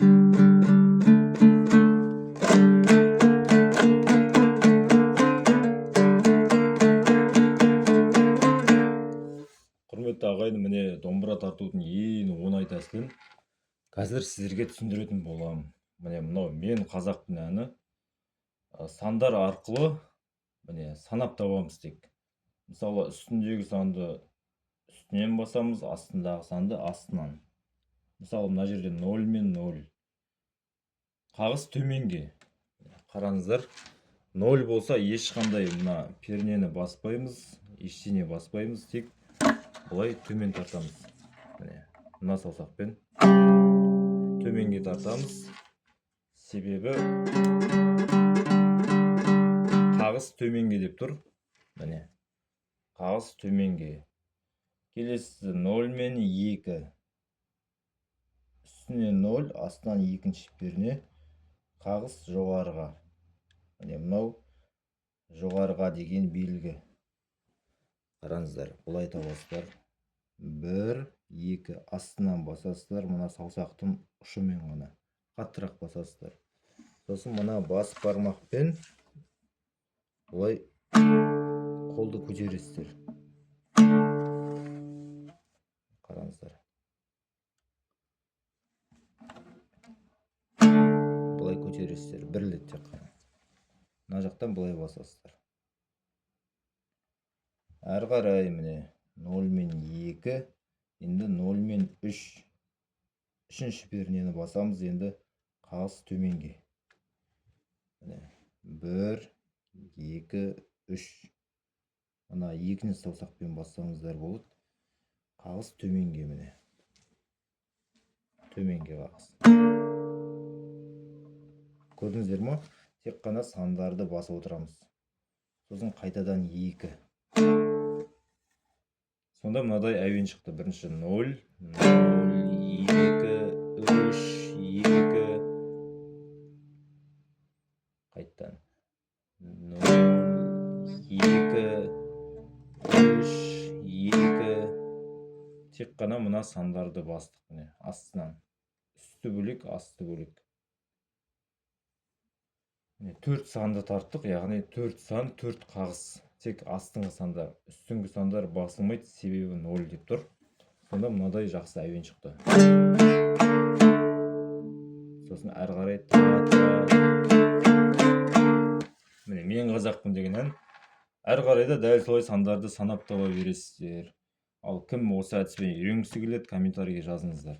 Құрметті ағайын, міне домбыра тартудың ең оңай тәсілін қазір сіздерге түсіндіретін боламын. Міне мынау мен қазақтың әні сандар арқылы міне санап табамыз тек. Мысалы үстіндегі санды үстінен басамыз, астындағы санды астынан. Мысалы мына жерде 0 мен 0. Қағыс төменге. Қараңыздар, 0 болса ешқандай мына пернені баспаймыз, ештеңе баспаймыз, тек бұлай төмен тартамыз. Міне мына саусақпен төменге тартамыз. Себебі қағыс төменге деп тұр. Міне қағыс төменге. Келесі 0 мен 2. Үстіне 0, астынан екінші перне. Қағыс жоғарыға. Міне мынау жоғарыға деген белгі. Қараңыздар, бұлай табасыздар. 1, 2 астынан басасыздар, мына саусақтың ұшымен ғана қаттырақ басасыздар. Сосын мына бас бармақпен бұлай қолды көтересіздер. Қараңыздар. Бұлай көтересіздер, бірлет тек қана. Мына жақтан бұлай басасыздар. Әрі қарай міне 0 мен 2, енді 0 мен 3. Үшінші пернені басамыз, енді қағыс төменге. 1, 2, 3. Мына екінші саусақпен бассаңыздар болады. Қағыс төменге міне. Төменге қағыс. Көрдіңіздер ме? Тек қана сандарды басып отырамыз. Сосын қайтадан 2. Сонда мынадай әуен шықты. Бірінші 0, 0, 2, 3, 2. Қайттан 0, 2, 3, 2. Тек қана мына сандарды бастық. Міне астынан. Үсті бөлек, асты бөлек. 4 санды тарттық, яғни 4 сан, 4 қағыс. Тек астыңғы сандар, үстіңгі сандар басылмайды, себебі 0 деп тұр. Сонда мынадай жақсы әуен шықты. Сосын әрі қарай міне мен қазақпын деген ән. Әрі қарай да дәл солай сандарды санап таба бересіздер. Ал кім осы әдіспен үйренгісі келеді, комментарийге жазыңыздар.